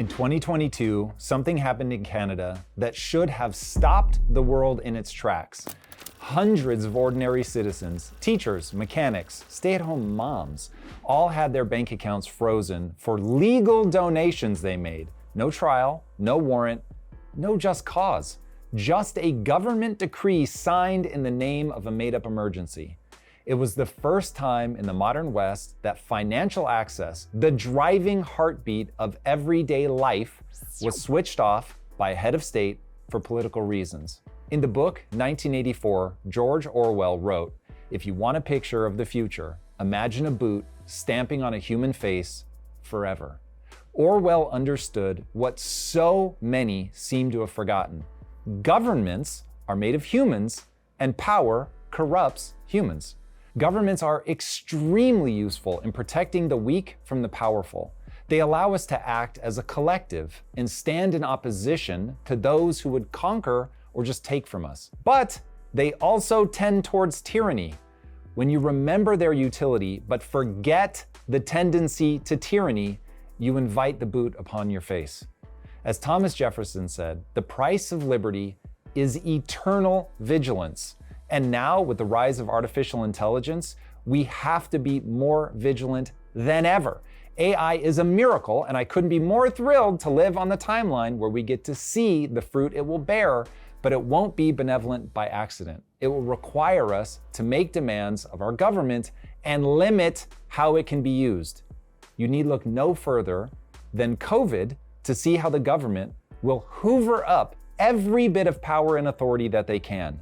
In 2022, something happened in Canada that should have stopped the world in its tracks. Hundreds of ordinary citizens, teachers, mechanics, stay-at-home moms, all had their bank accounts frozen for legal donations they made. No trial, no warrant, no just cause. Just a government decree signed in the name of a made-up emergency. It was the first time in the modern West that financial access, the driving heartbeat of everyday life, was switched off by a head of state for political reasons. In the book 1984, George Orwell wrote, "If you want a picture of the future, imagine a boot stamping on a human face forever." Orwell understood what so many seem to have forgotten. Governments are made of humans, and power corrupts humans. Governments are extremely useful in protecting the weak from the powerful. They allow us to act as a collective and stand in opposition to those who would conquer or just take from us. But they also tend towards tyranny. When you remember their utility but forget the tendency to tyranny, you invite the boot upon your face. As Thomas Jefferson said, the price of liberty is eternal vigilance. And now, with the rise of artificial intelligence, we have to be more vigilant than ever. AI is a miracle, and I couldn't be more thrilled to live on the timeline where we get to see the fruit it will bear, but it won't be benevolent by accident. It will require us to make demands of our government and limit how it can be used. You need look no further than COVID to see how the government will hoover up every bit of power and authority that they can.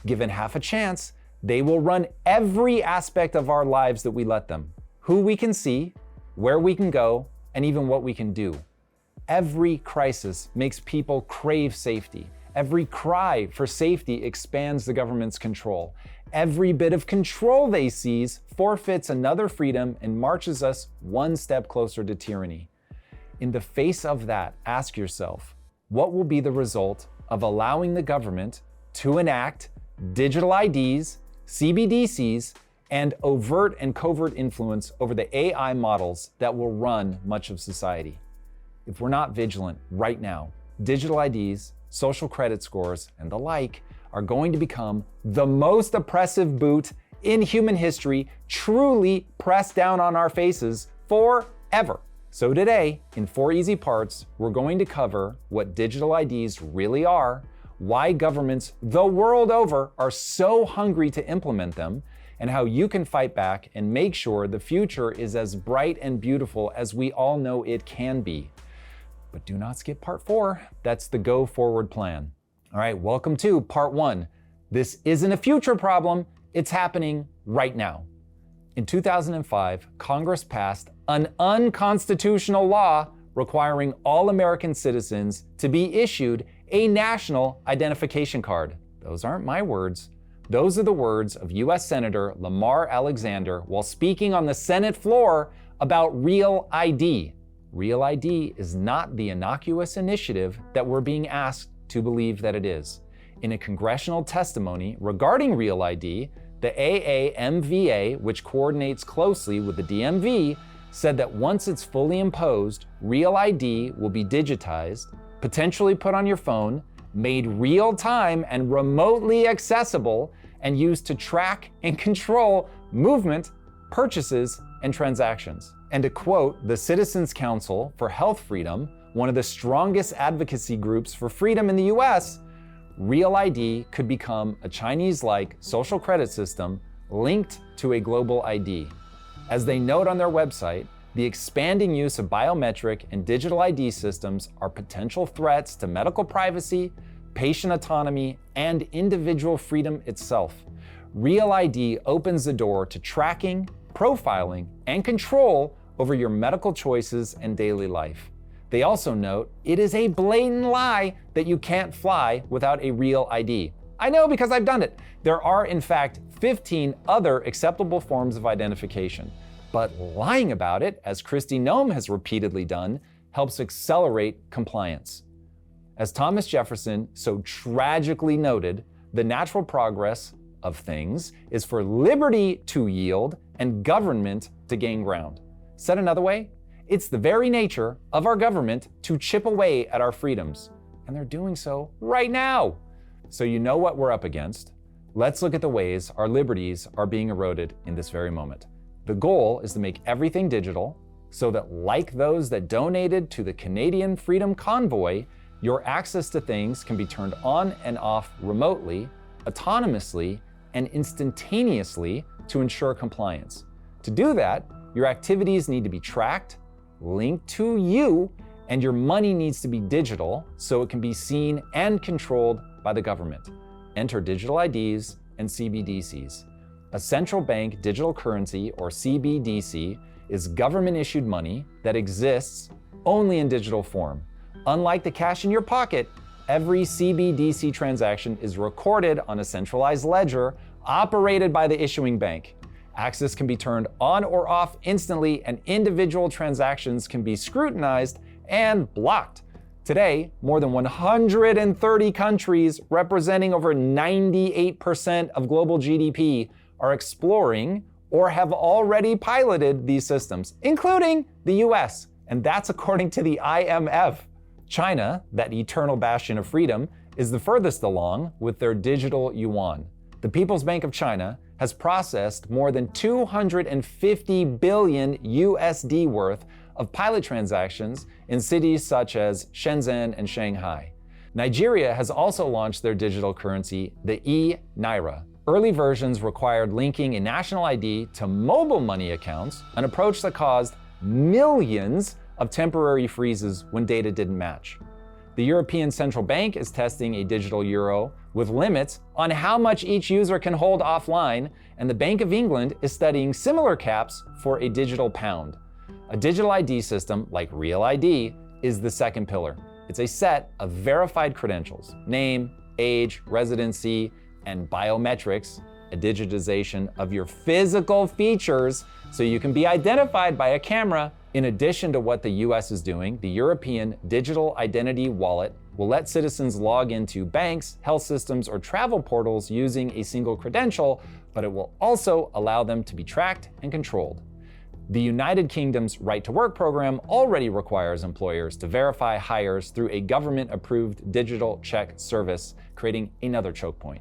Given half a chance, they will run every aspect of our lives that we let them. Who we can see, where we can go, and even what we can do. Every crisis makes people crave safety. Every cry for safety expands the government's control. Every bit of control they seize forfeits another freedom and marches us one step closer to tyranny. In the face of that, ask yourself, what will be the result of allowing the government to enact digital IDs, CBDCs, and overt and covert influence over the AI models that will run much of society? If we're not vigilant right now, digital IDs, social credit scores, and the like are going to become the most oppressive boot in human history, truly pressed down on our faces forever. So today, in 4 easy parts, we're going to cover what digital IDs really are, why governments the world over are so hungry to implement them, and how you can fight back and make sure the future is as bright and beautiful as we all know it can be. But do not skip part 4. That's the go forward plan. All right, welcome to part 1. This isn't a future problem, it's happening right now. In 2005, Congress passed an unconstitutional law requiring all American citizens to be issued a national identification card. Those aren't my words. Those are the words of U.S. Senator Lamar Alexander while speaking on the Senate floor about Real ID. Real ID is not the innocuous initiative that we're being asked to believe that it is. In a congressional testimony regarding Real ID, the AAMVA, which coordinates closely with the DMV, said that once it's fully imposed, Real ID will be digitized, potentially put on your phone, made real time and remotely accessible, and used to track and control movement, purchases, and transactions. And to quote the Citizens Council for Health Freedom, one of the strongest advocacy groups for freedom in the US, Real ID could become a Chinese-like social credit system linked to a global ID. As they note on their website, the expanding use of biometric and digital ID systems are potential threats to medical privacy, patient autonomy, and individual freedom itself. Real ID opens the door to tracking, profiling, and control over your medical choices and daily life. They also note it is a blatant lie that you can't fly without a Real ID. I know because I've done it. There are, in fact, 15 other acceptable forms of identification. But lying about it, as Kristi Noem has repeatedly done, helps accelerate compliance. As Thomas Jefferson so tragically noted, the natural progress of things is for liberty to yield and government to gain ground. Said another way, It's the very nature of our government to chip away at our freedoms. And they're doing so right now. So you know what we're up against. Let's look at the ways our liberties are being eroded in this very moment. The goal is to make everything digital so that, like those that donated to the Canadian Freedom Convoy, your access to things can be turned on and off remotely, autonomously, and instantaneously to ensure compliance. To do that, your activities need to be tracked, linked to you, and your money needs to be digital so it can be seen and controlled by the government. Enter digital IDs and CBDCs. A central bank digital currency, or CBDC, is government-issued money that exists only in digital form. Unlike the cash in your pocket, every CBDC transaction is recorded on a centralized ledger operated by the issuing bank. Access can be turned on or off instantly, and individual transactions can be scrutinized and blocked. Today, more than 130 countries, representing over 98% of global GDP, are exploring or have already piloted these systems, including the US, and that's according to the IMF. China, that eternal bastion of freedom, is the furthest along with their digital yuan. The People's Bank of China has processed more than 250 billion USD worth of pilot transactions in cities such as Shenzhen and Shanghai. Nigeria has also launched their digital currency, the e-Naira. Early versions required linking a national ID to mobile money accounts, an approach that caused millions of temporary freezes when data didn't match. The European Central Bank is testing a digital euro with limits on how much each user can hold offline, and the Bank of England is studying similar caps for a digital pound. A digital ID system, like Real ID, is the second pillar. It's a set of verified credentials, name, age, residency, and biometrics, a digitization of your physical features so you can be identified by a camera. In addition to what the US is doing, the European Digital Identity Wallet will let citizens log into banks, health systems, or travel portals using a single credential, but it will also allow them to be tracked and controlled. The United Kingdom's Right to Work program already requires employers to verify hires through a government-approved digital check service, creating another choke point.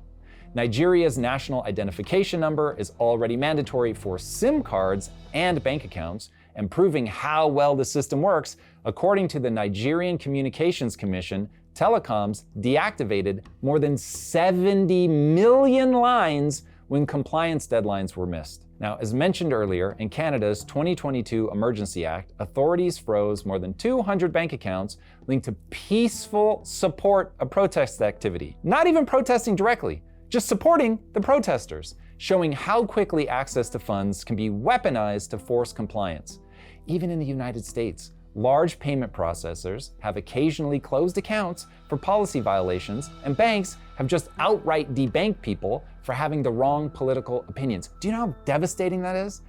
Nigeria's national identification number is already mandatory for SIM cards and bank accounts, and proving how well the system works, according to the Nigerian Communications Commission, telecoms deactivated more than 70 million lines when compliance deadlines were missed. Now, as mentioned earlier, in Canada's 2022 Emergency Act, authorities froze more than 200 bank accounts linked to peaceful support of protest activity. Not even protesting directly, just supporting the protesters, showing how quickly access to funds can be weaponized to force compliance. Even in the United States, large payment processors have occasionally closed accounts for policy violations, and banks have just outright debanked people for having the wrong political opinions. Do you know how devastating that is?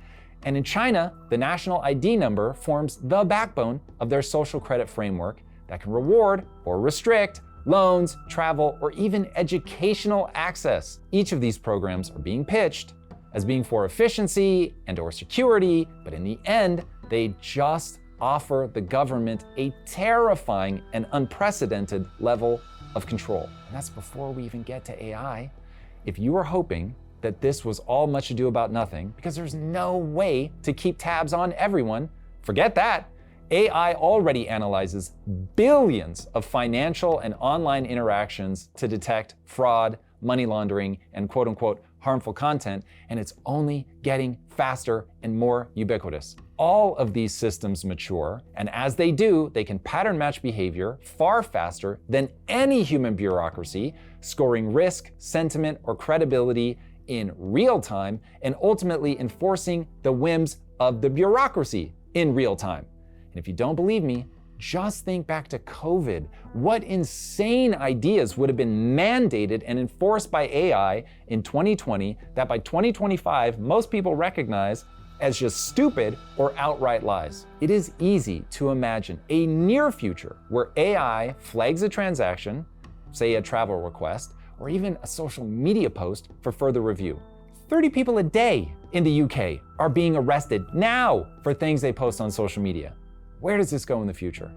And in China, the national ID number forms the backbone of their social credit framework that can reward or restrict loans, travel, or even educational access. Each of these programs are being pitched as being for efficiency and/or security, but in the end, they just offer the government a terrifying and unprecedented level of control. And that's before we even get to AI. If you are hoping that this was all much ado about nothing, because there's no way to keep tabs on everyone, forget that. AI already analyzes billions of financial and online interactions to detect fraud, money laundering, and quote-unquote harmful content, and it's only getting faster and more ubiquitous. All of these systems mature, and as they do, they can pattern match behavior far faster than any human bureaucracy, scoring risk, sentiment, or credibility in real time, and ultimately enforcing the whims of the bureaucracy in real time. And if you don't believe me, just think back to COVID. What insane ideas would have been mandated and enforced by AI in 2020 that by 2025, most people recognize as just stupid or outright lies? It is easy to imagine a near future where AI flags a transaction, say a travel request, or even a social media post for further review. 30 people a day in the UK are being arrested now for things they post on social media. Where does this go in the future?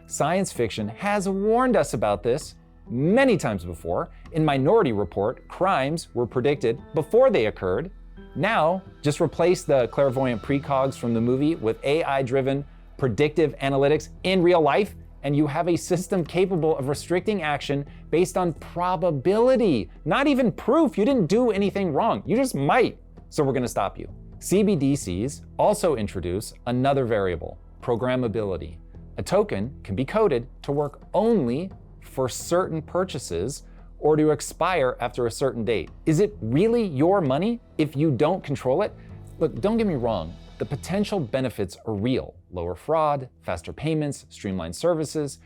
Science fiction has warned us about this many times before. In Minority Report, crimes were predicted before they occurred. Now, just replace the clairvoyant precogs from the movie with AI-driven predictive analytics in real life, and you have a system capable of restricting action based on probability, not even proof you didn't do anything wrong. You just might, so we're gonna stop you. CBDCs also introduce another variable, programmability. A token can be coded to work only for certain purchases or to expire after a certain date. Is it really your money if you don't control it? Look, don't get me wrong, the potential benefits are real. Lower fraud, faster payments, streamlined services,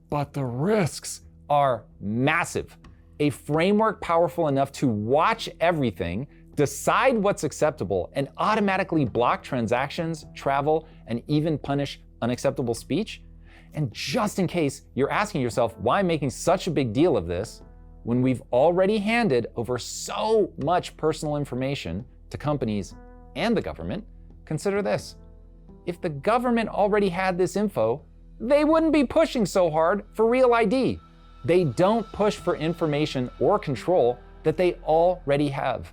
but the risks are massive. A framework powerful enough to watch everything, decide what's acceptable, and automatically block transactions, travel, and even punish unacceptable speech? And just in case you're asking yourself why I'm making such a big deal of this, when we've already handed over so much personal information to companies and the government, consider this. If the government already had this info, they wouldn't be pushing so hard for Real ID. They don't push for information or control that they already have.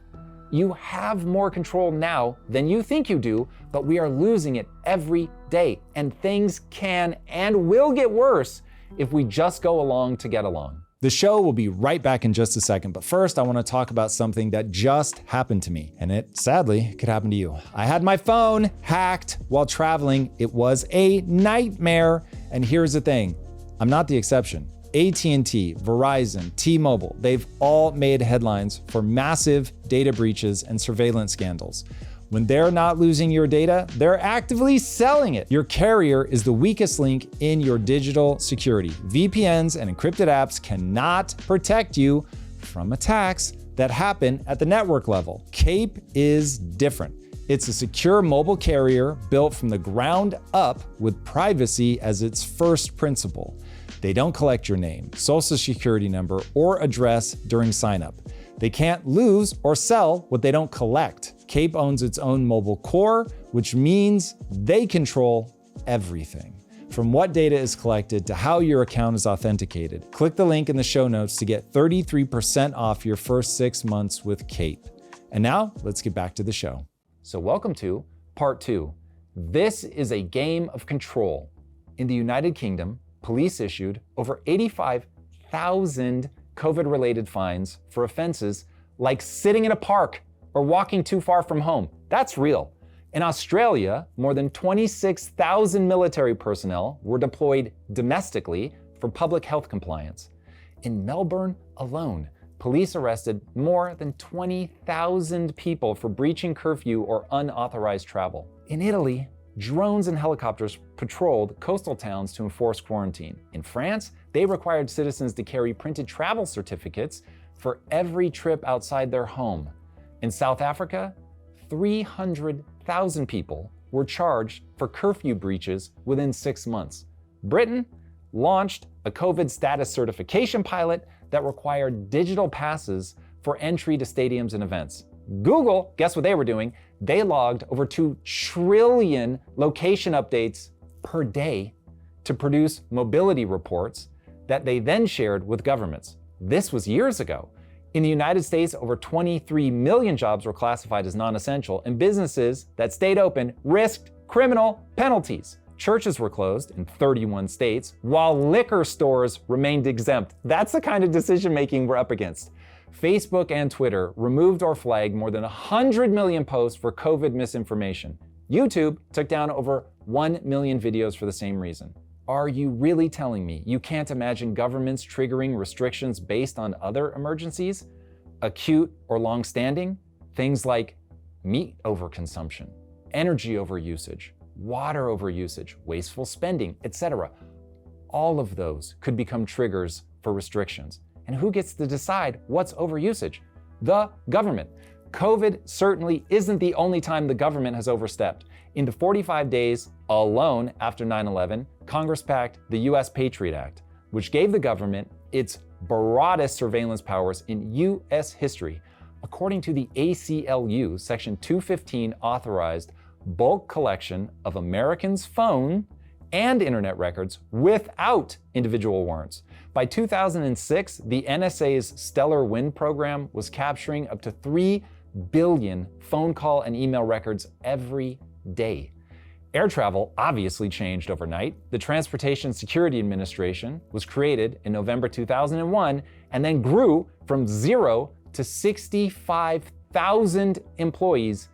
You have more control now than you think you do, but we are losing it every day, and things can and will get worse if we just go along to get along. The show will be right back in just a second, but first I want to talk about something that just happened to me, and it sadly could happen to you. I had my phone hacked while traveling. It was a nightmare, and here's the thing, I'm not the exception. AT&T, Verizon, T-Mobile, they've all made headlines for massive data breaches and surveillance scandals. When they're not losing your data, they're actively selling it. Your carrier is the weakest link in your digital security. VPNs and encrypted apps cannot protect you from attacks that happen at the network level. Cape is different. It's a secure mobile carrier built from the ground up with privacy as its first principle. They don't collect your name, social security number, or address during signup. They can't lose or sell what they don't collect. Cape owns its own mobile core, which means they control everything. From what data is collected to how your account is authenticated. Click the link in the show notes to get 33% off your first 6 months with Cape. And now, let's get back to the show. So welcome to part 2. This is a game of control. In the United Kingdom, police issued over 85,000 COVID-related fines for offenses like sitting in a park or walking too far from home. That's real. In Australia, more than 26,000 military personnel were deployed domestically for public health compliance. In Melbourne alone, police arrested more than 20,000 people for breaching curfew or unauthorized travel. In Italy, drones and helicopters patrolled coastal towns to enforce quarantine. In France, they required citizens to carry printed travel certificates for every trip outside their home. In South Africa, 300,000 people were charged for curfew breaches within 6 months. Britain launched a COVID status certification pilot that required digital passes for entry to stadiums and events. Google, guess what they were doing? They logged over 2 trillion location updates per day to produce mobility reports that they then shared with governments. This was years ago. In the United States, over 23 million jobs were classified as non-essential, and businesses that stayed open risked criminal penalties. Churches were closed in 31 states, while liquor stores remained exempt. That's the kind of decision-making we're up against. Facebook and Twitter removed or flagged more than 100 million posts for COVID misinformation. YouTube took down over 1 million videos for the same reason. Are you really telling me you can't imagine governments triggering restrictions based on other emergencies? Acute or long-standing? Things like meat overconsumption, energy overusage, water overusage, wasteful spending, etc. All of those could become triggers for restrictions. And who gets to decide what's overusage? The government. COVID certainly isn't the only time the government has overstepped. In the 45 days alone after 9/11, Congress passed the US Patriot Act, which gave the government its broadest surveillance powers in US history. According to the ACLU, Section 215 authorized bulk collection of Americans' phone and internet records without individual warrants. By 2006, the NSA's Stellar Wind program was capturing up to 3 billion phone call and email records every day. Air travel obviously changed overnight. The Transportation Security Administration was created in November 2001 and then grew from 0 to 65,000 employees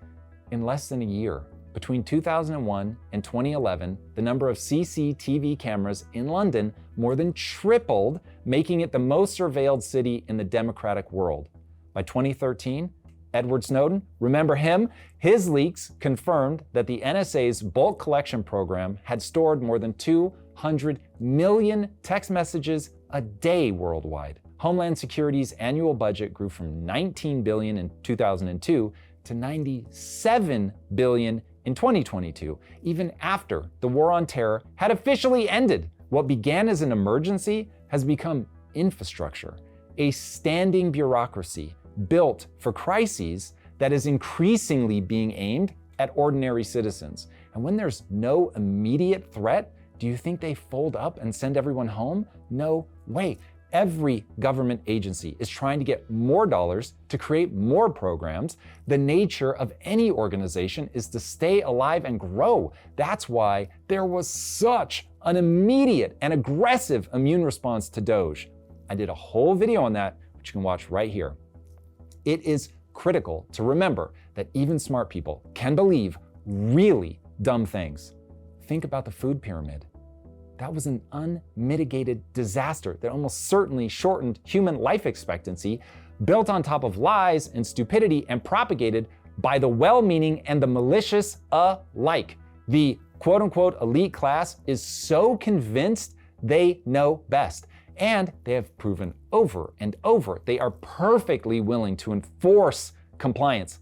in less than a year. Between 2001 and 2011, the number of CCTV cameras in London more than tripled, making it the most surveilled city in the democratic world. By 2013, Edward Snowden, remember him? His leaks confirmed that the NSA's bulk collection program had stored more than 200 million text messages a day worldwide. Homeland Security's annual budget grew from $19 billion in 2002 to $97 billion in 2022, even after the war on terror had officially ended. What began as an emergency has become infrastructure, a standing bureaucracy built for crises that is increasingly being aimed at ordinary citizens. And when there's no immediate threat, do you think they fold up and send everyone home? No way. Every government agency is trying to get more dollars to create more programs. The nature of any organization is to stay alive and grow. That's why there was such an immediate and aggressive immune response to Doge. I did a whole video on that, which you can watch right here. It is critical to remember that even smart people can believe really dumb things. Think about the food pyramid. That was an unmitigated disaster that almost certainly shortened human life expectancy, built on top of lies and stupidity and propagated by the well-meaning and the malicious alike. The quote-unquote elite class is so convinced they know best. And they have proven over and over they are perfectly willing to enforce compliance,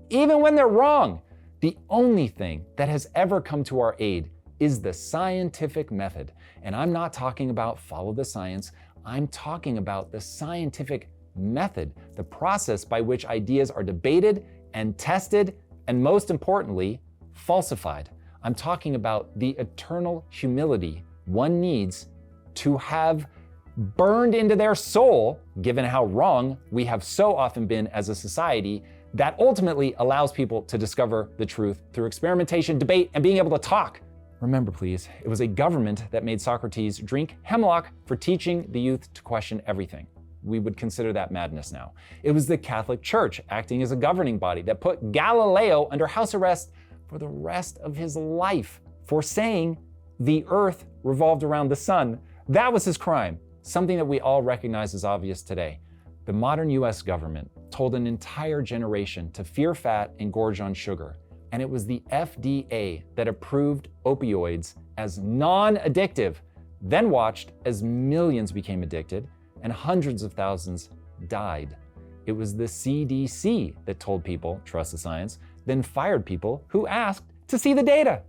even when they're wrong. The only thing that has ever come to our aid is the scientific method. And I'm not talking about follow the science. I'm talking about the scientific method, the process by which ideas are debated and tested, and most importantly, falsified. I'm talking about the eternal humility one needs to have burned into their soul, given how wrong we have so often been as a society, that ultimately allows people to discover the truth through experimentation, debate, and being able to talk. Remember, please, it was a government that made Socrates drink hemlock for teaching the youth to question everything. We would consider that madness now. It was the Catholic Church acting as a governing body that put Galileo under house arrest for the rest of his life for saying the earth revolved around the sun. That was his crime. Something that we all recognize as obvious today. The modern US government told an entire generation to fear fat and gorge on sugar. And it was the FDA that approved opioids as non-addictive, then watched as millions became addicted and hundreds of thousands died. It was the CDC that told people, trust the science, then fired people who asked to see the data.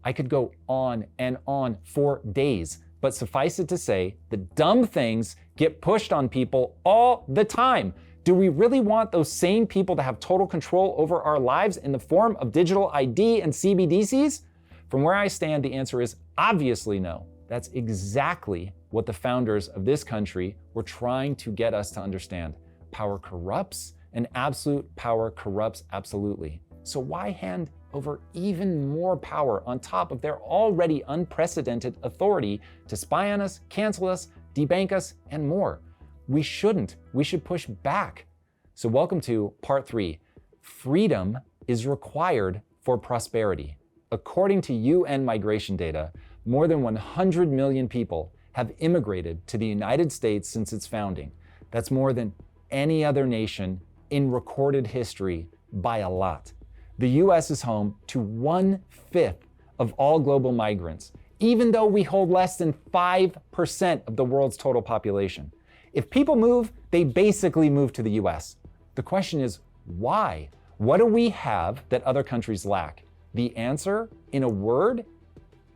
I could go on and on for days. But suffice it to say, the dumb things get pushed on people all the time. Do we really want those same people to have total control over our lives in the form of digital ID and CBDCs? From where I stand, the answer is obviously no. That's exactly what the founders of this country were trying to get us to understand. Power corrupts, and absolute power corrupts absolutely. So why hand over even more power on top of their already unprecedented authority to spy on us, cancel us, debank us, and more? We shouldn't. We should push back. So welcome to part 3. Freedom is required for prosperity. According to UN migration data, more than 100 million people have immigrated to the United States since its founding. That's more than any other nation in recorded history by a lot. The US is home to 1/5 of all global migrants, even though we hold less than 5% of the world's total population. If people move, they basically move to the US. The question is, why? What do we have that other countries lack? The answer, in a word,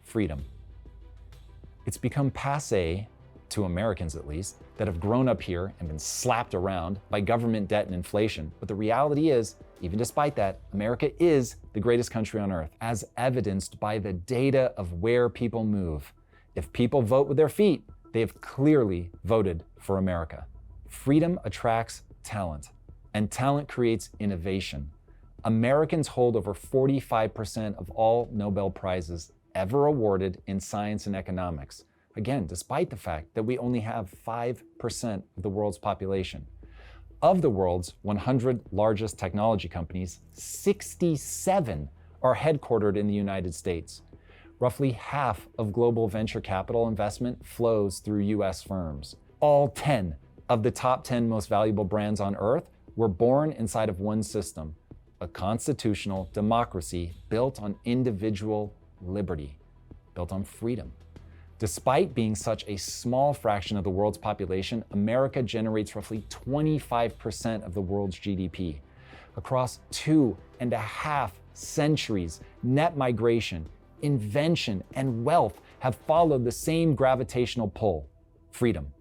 freedom. It's become passé, to Americans at least, that have grown up here and been slapped around by government debt and inflation. But the reality is, even despite that, America is the greatest country on earth, as evidenced by the data of where people move. If people vote with their feet, they have clearly voted for America. Freedom attracts talent, and talent creates innovation. Americans hold over 45% of all Nobel Prizes ever awarded in science and economics. Again, despite the fact that we only have 5% of the world's population. Of the world's 100 largest technology companies, 67 are headquartered in the United States. Roughly half of global venture capital investment flows through US firms. All 10 of the top 10 most valuable brands on earth were born inside of one system, a constitutional democracy built on individual liberty, built on freedom. Despite being such a small fraction of the world's population, America generates roughly 25% of the world's GDP. Across 2.5 centuries, net migration, invention, and wealth have followed the same gravitational pull, freedom.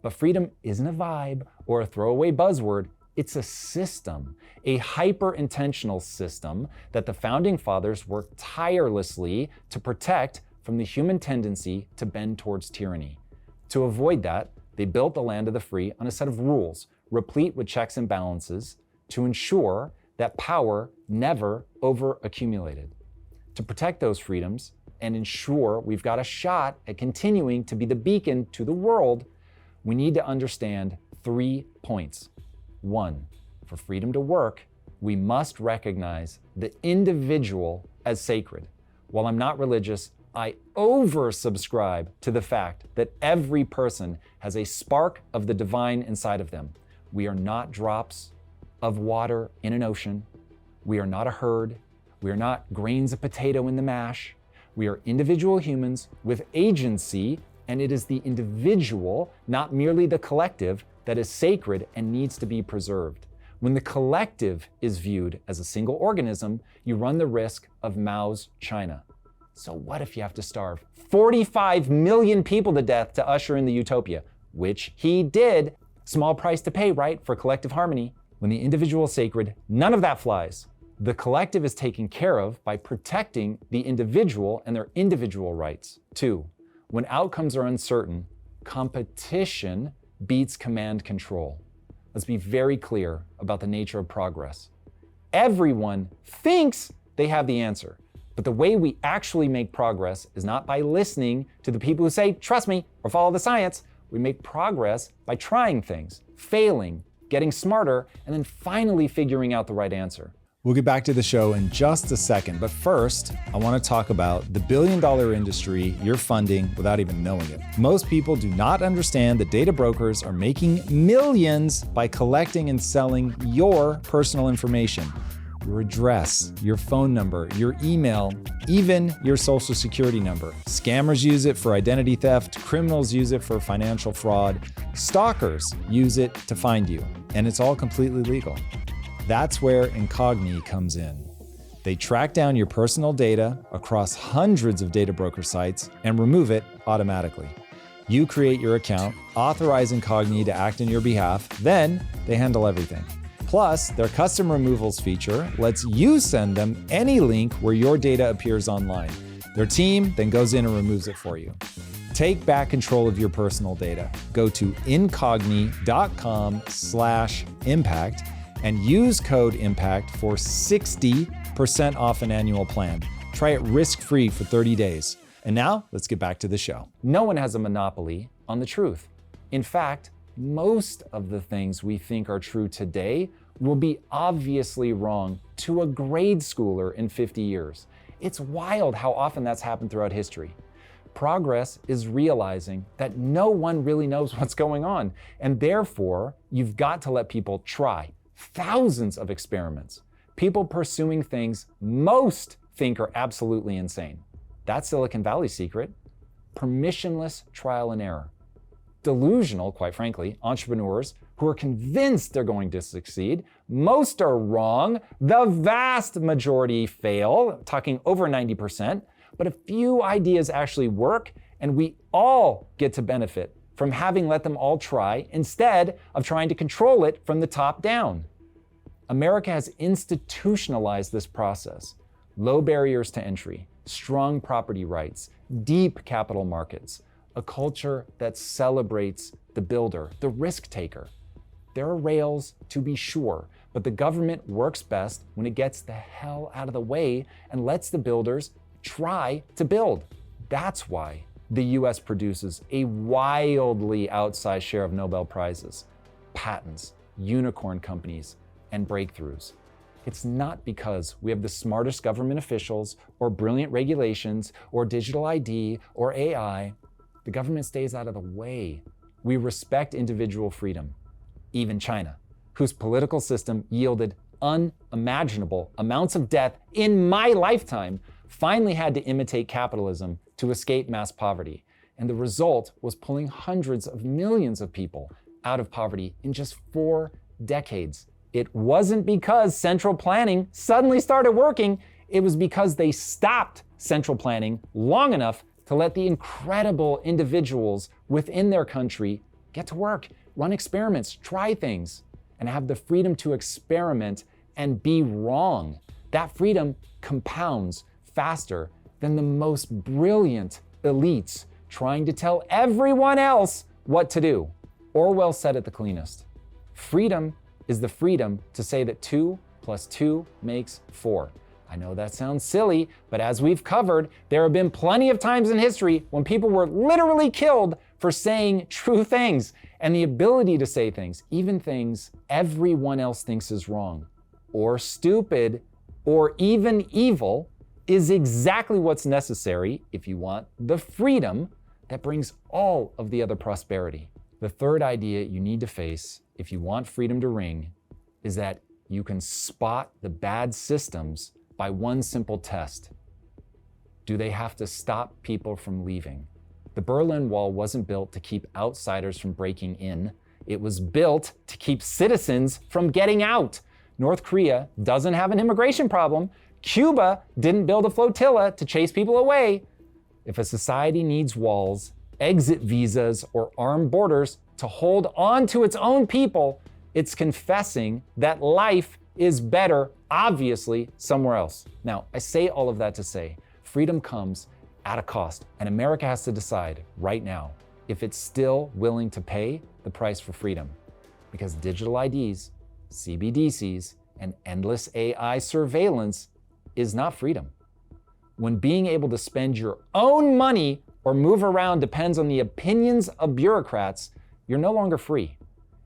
But freedom isn't a vibe or a throwaway buzzword. It's a system, a hyper-intentional system that the Founding Fathers worked tirelessly to protect from the human tendency to bend towards tyranny. To avoid that, they built the land of the free on a set of rules, replete with checks and balances, to ensure that power never over-accumulated. To protect those freedoms and ensure we've got a shot at continuing to be the beacon to the world, we need to understand 3 points. 1, for freedom to work, we must recognize the individual as sacred. While I'm not religious, I oversubscribe to the fact that every person has a spark of the divine inside of them. We are not drops of water in an ocean. We are not a herd. We are not grains of potato in the mash. We are individual humans with agency, and it is the individual, not merely the collective, that is sacred and needs to be preserved. When the collective is viewed as a single organism, you run the risk of Mao's China. So what if you have to starve 45 million people to death to usher in the utopia? Which he did. Small price to pay, right, for collective harmony. When the individual is sacred, none of that flies. The collective is taken care of by protecting the individual and their individual rights. 2, when outcomes are uncertain, competition beats command control. Let's be very clear about the nature of progress. Everyone thinks they have the answer, but the way we actually make progress is not by listening to the people who say, trust me, or follow the science. We make progress by trying things, failing, getting smarter, and then finally figuring out the right answer. We'll get back to the show in just a second, but first, I want to talk about the billion-dollar industry you're funding without even knowing it. Most people do not understand that data brokers are making millions by collecting and selling your personal information. Your address, your phone number, your email, even your social security number. Scammers use it for identity theft, criminals use it for financial fraud, stalkers use it to find you, and it's all completely legal. That's where Incogni comes in. They track down your personal data across hundreds of data broker sites and remove it automatically. You create your account, authorize Incogni to act on your behalf, then they handle everything. Plus, their custom removals feature lets you send them any link where your data appears online. Their team then goes in and removes it for you. Take back control of your personal data. Go to incogni.com/impact and use code IMPACT for 60% off an annual plan. Try it risk-free for 30 days. And now, let's get back to the show. No one has a monopoly on the truth. In fact, most of the things we think are true today will be obviously wrong to a grade schooler in 50 years. It's wild how often that's happened throughout history. Progress is realizing that no one really knows what's going on, and therefore, you've got to let people try. Thousands of experiments. People pursuing things most think are absolutely insane. That's Silicon Valley's secret. Permissionless trial and error. Delusional, quite frankly, entrepreneurs who are convinced they're going to succeed. Most are wrong. The vast majority fail, talking over 90%. But a few ideas actually work, and we all get to benefit from having let them all try instead of trying to control it from the top down. America has institutionalized this process. Low barriers to entry, strong property rights, deep capital markets, a culture that celebrates the builder, the risk taker. There are rails, to be sure, but the government works best when it gets the hell out of the way and lets the builders try to build. That's why the US produces a wildly outsized share of Nobel Prizes, patents, unicorn companies, and breakthroughs. It's not because we have the smartest government officials or brilliant regulations or digital ID or AI. The government stays out of the way. We respect individual freedom. Even China, whose political system yielded unimaginable amounts of death in my lifetime, finally had to imitate capitalism to escape mass poverty. And the result was pulling hundreds of millions of people out of poverty in just 4 decades. It wasn't because central planning suddenly started working. It was because they stopped central planning long enough to let the incredible individuals within their country get to work, run experiments, try things, and have the freedom to experiment and be wrong. That freedom compounds faster than the most brilliant elites trying to tell everyone else what to do. Orwell said it the cleanest. Freedom is the freedom to say that 2 + 2 makes 4. I know that sounds silly, but as we've covered, there have been plenty of times in history when people were literally killed for saying true things. And the ability to say things, even things everyone else thinks is wrong, or stupid, or even evil, is exactly what's necessary if you want the freedom that brings all of the other prosperity. The third idea you need to face if you want freedom to ring is that you can spot the bad systems by one simple test. Do they have to stop people from leaving? The Berlin Wall wasn't built to keep outsiders from breaking in. It was built to keep citizens from getting out. North Korea doesn't have an immigration problem. Cuba didn't build a flotilla to chase people away. If a society needs walls, exit visas, or armed borders to hold on to its own people, it's confessing that life is better, obviously, somewhere else. Now, I say all of that to say, freedom comes at a cost, and America has to decide right now if it's still willing to pay the price for freedom. Because digital IDs, CBDCs, and endless AI surveillance is not freedom. When being able to spend your own money or move around depends on the opinions of bureaucrats, you're no longer free,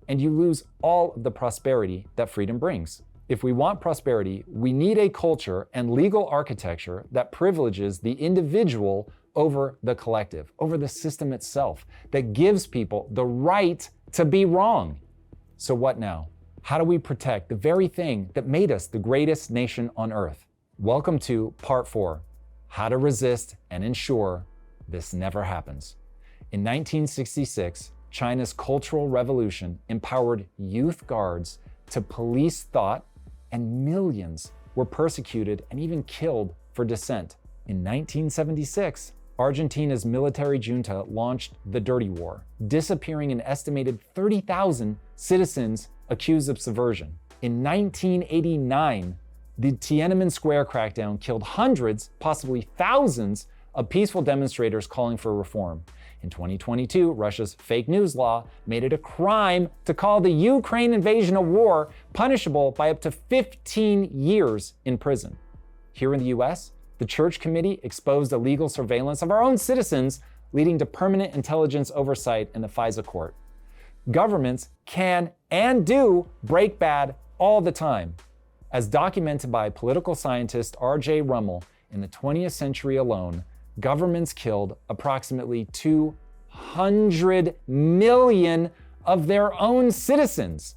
and you lose all of the prosperity that freedom brings. If we want prosperity, we need a culture and legal architecture that privileges the individual over the collective, over the system itself, that gives people the right to be wrong. So what now? How do we protect the very thing that made us the greatest nation on earth? Welcome to Part 4, How to Resist and Ensure This Never Happens. In 1966, China's Cultural Revolution empowered youth guards to police thought, and millions were persecuted and even killed for dissent. In 1976, Argentina's military junta launched the Dirty War, disappearing an estimated 30,000 citizens accused of subversion. In 1989, the Tiananmen Square crackdown killed hundreds, possibly thousands, of peaceful demonstrators calling for reform. In 2022, Russia's fake news law made it a crime to call the Ukraine invasion a war, punishable by up to 15 years in prison. Here in the US, the Church Committee exposed illegal surveillance of our own citizens, leading to permanent intelligence oversight in the FISA court. Governments can and do break bad all the time. As documented by political scientist R.J. Rummel, in the 20th century alone, governments killed approximately 200 million of their own citizens.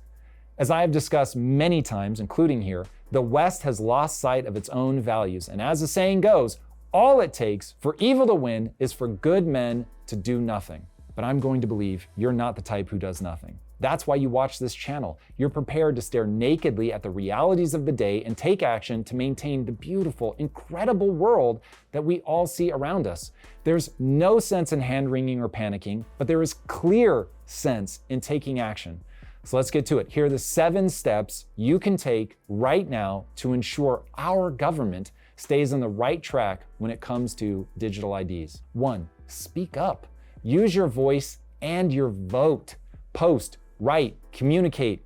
As I have discussed many times, including here, the West has lost sight of its own values. And as the saying goes, all it takes for evil to win is for good men to do nothing. But I'm going to believe you're not the type who does nothing. That's why you watch this channel. You're prepared to stare nakedly at the realities of the day and take action to maintain the beautiful, incredible world that we all see around us. There's no sense in hand-wringing or panicking, but there is clear sense in taking action. So let's get to it. Here are the 7 steps you can take right now to ensure our government stays on the right track when it comes to digital IDs. 1, speak up. Use your voice and your vote. Post, write, communicate,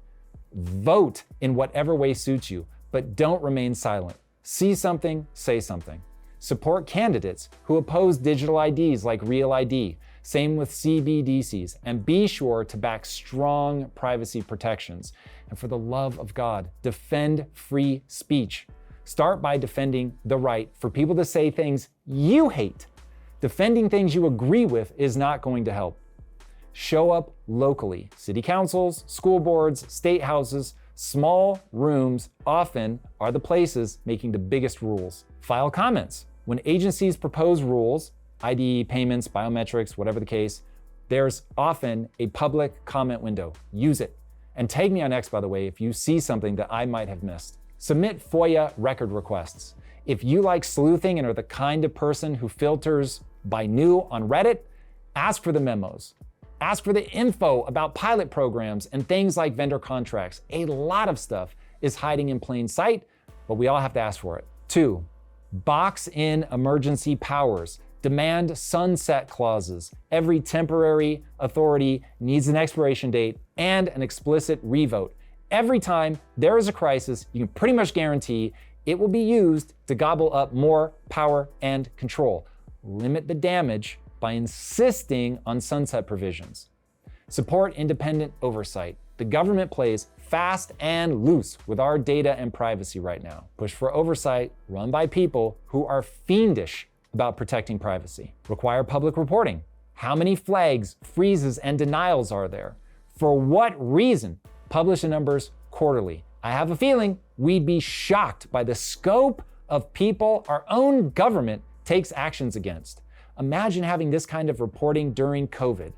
vote in whatever way suits you, but don't remain silent. See something, say something. Support candidates who oppose digital IDs like Real ID. Same with CBDCs, and be sure to back strong privacy protections. And for the love of God, defend free speech. Start by defending the right for people to say things you hate. Defending things you agree with is not going to help. Show up locally. City councils, school boards, state houses, small rooms often are the places making the biggest rules. File comments. When agencies propose rules, ID, payments, biometrics, whatever the case, there's often a public comment window. Use it. And tag me on X, by the way, if you see something that I might have missed. Submit FOIA record requests. If you like sleuthing and are the kind of person who filters by new on Reddit, ask for the memos. Ask for the info about pilot programs and things like vendor contracts. A lot of stuff is hiding in plain sight, but we all have to ask for it. 2, box in emergency powers. Demand sunset clauses. Every temporary authority needs an expiration date and an explicit revote. Every time there is a crisis, you can pretty much guarantee it will be used to gobble up more power and control. Limit the damage by insisting on sunset provisions. Support independent oversight. The government plays fast and loose with our data and privacy right now. Push for oversight run by people who are fiendish about protecting privacy. Require public reporting. How many flags, freezes, and denials are there? For what reason? Publish the numbers quarterly. I have a feeling we'd be shocked by the scope of people our own government takes actions against. Imagine having this kind of reporting during COVID.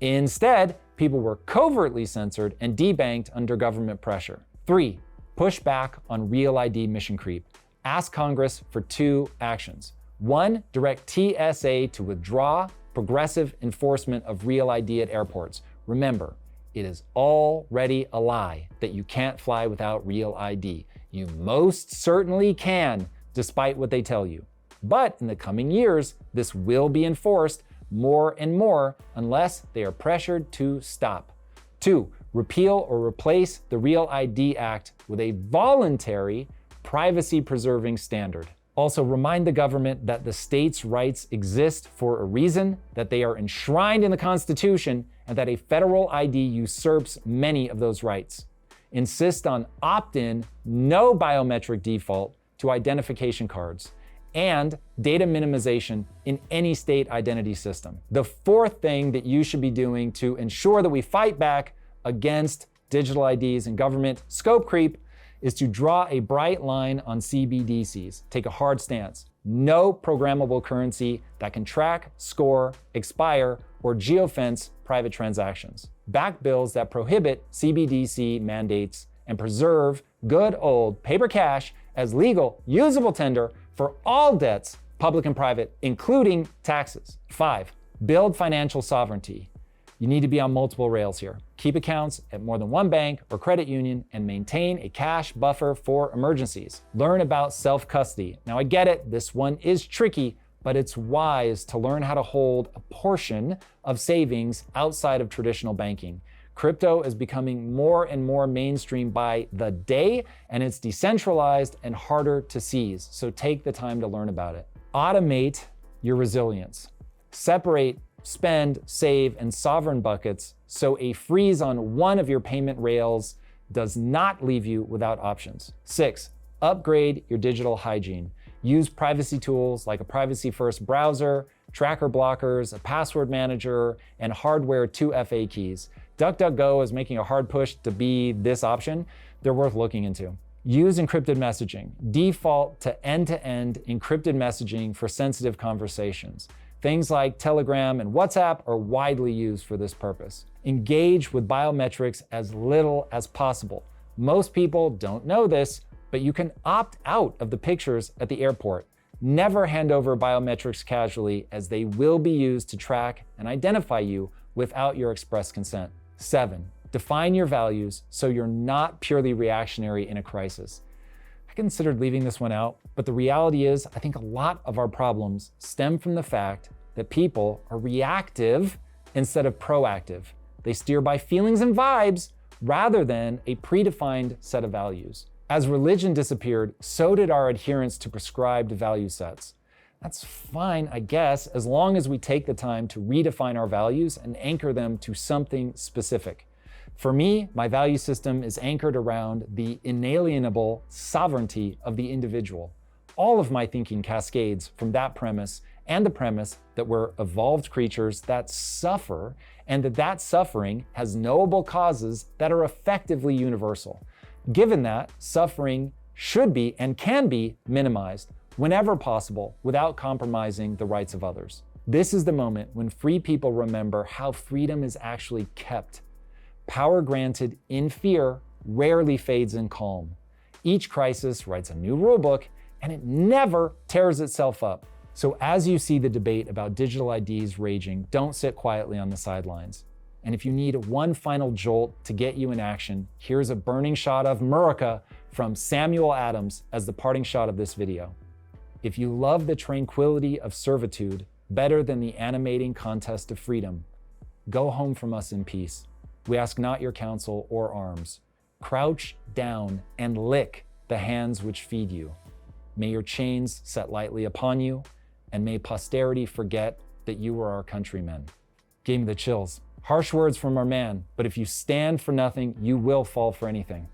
Instead, people were covertly censored and debanked under government pressure. 3, push back on Real ID mission creep. Ask Congress for 2 actions. 1, direct TSA to withdraw progressive enforcement of Real ID at airports. Remember, it is already a lie that you can't fly without Real ID. You most certainly can, despite what they tell you. But in the coming years, this will be enforced more and more unless they are pressured to stop. 2, repeal or replace the Real ID Act with a voluntary privacy-preserving standard. Also, remind the government that the states' rights exist for a reason, that they are enshrined in the Constitution, and that a federal ID usurps many of those rights. Insist on opt-in, no biometric default to identification cards, and data minimization in any state identity system. The 4th thing that you should be doing to ensure that we fight back against digital IDs and government scope creep is to draw a bright line on CBDCs. Take a hard stance. No programmable currency that can track, score, expire, or geofence private transactions. Back bills that prohibit CBDC mandates and preserve good old paper cash as legal, usable tender for all debts, public and private, including taxes. 5, build financial sovereignty. You need to be on multiple rails here. Keep accounts at more than one bank or credit union and maintain a cash buffer for emergencies. Learn about self-custody. Now I get it, this one is tricky, but it's wise to learn how to hold a portion of savings outside of traditional banking. Crypto is becoming more and more mainstream by the day, and it's decentralized and harder to seize, so take the time to learn about it. Automate your resilience. Separate spend, save, and sovereign buckets so a freeze on one of your payment rails does not leave you without options. 6, upgrade your digital hygiene. Use privacy tools like a privacy-first browser, tracker blockers, a password manager, and hardware 2FA keys. DuckDuckGo is making a hard push to be this option. They're worth looking into. Use encrypted messaging. Default to end-to-end encrypted messaging for sensitive conversations. Things like Telegram and WhatsApp are widely used for this purpose. Engage with biometrics as little as possible. Most people don't know this, but you can opt out of the pictures at the airport. Never hand over biometrics casually, as they will be used to track and identify you without your express consent. 7, Define your values so you're not purely reactionary in a crisis. I considered leaving this one out, but the reality is I think a lot of our problems stem from the fact that people are reactive instead of proactive. They steer by feelings and vibes rather than a predefined set of values. As religion disappeared, so did our adherence to prescribed value sets. That's fine, I guess, as long as we take the time to redefine our values and anchor them to something specific. For me, my value system is anchored around the inalienable sovereignty of the individual. All of my thinking cascades from that premise and the premise that we're evolved creatures that suffer and that suffering has knowable causes that are effectively universal. Given that, suffering should be and can be minimized whenever possible without compromising the rights of others. This is the moment when free people remember how freedom is actually kept. Power granted in fear rarely fades in calm. Each crisis writes a new rulebook, and it never tears itself up. So as you see the debate about digital IDs raging, don't sit quietly on the sidelines. And if you need one final jolt to get you in action, here's a burning shot of Murica from Samuel Adams as the parting shot of this video. If you love the tranquility of servitude better than the animating contest of freedom, go home from us in peace. We ask not your counsel or arms. Crouch down and lick the hands which feed you. May your chains set lightly upon you, and may posterity forget that you were our countrymen. Gave me the chills. Harsh words from our man, but if you stand for nothing, you will fall for anything.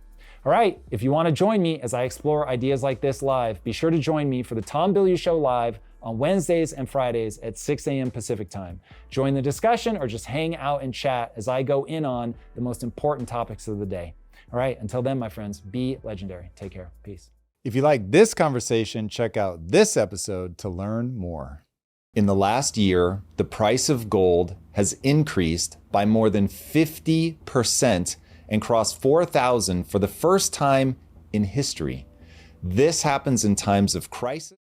All right, if you want to join me as I explore ideas like this live, be sure to join me for the Tom Bilyeu Show live on Wednesdays and Fridays at 6 a.m. Pacific time. Join the discussion or just hang out and chat as I go in on the most important topics of the day. All right, until then, my friends, be legendary. Take care. Peace. If you like this conversation, check out this episode to learn more. In the last year, the price of gold has increased by more than 50% and crossed 4,000 for the first time in history. This happens in times of crisis.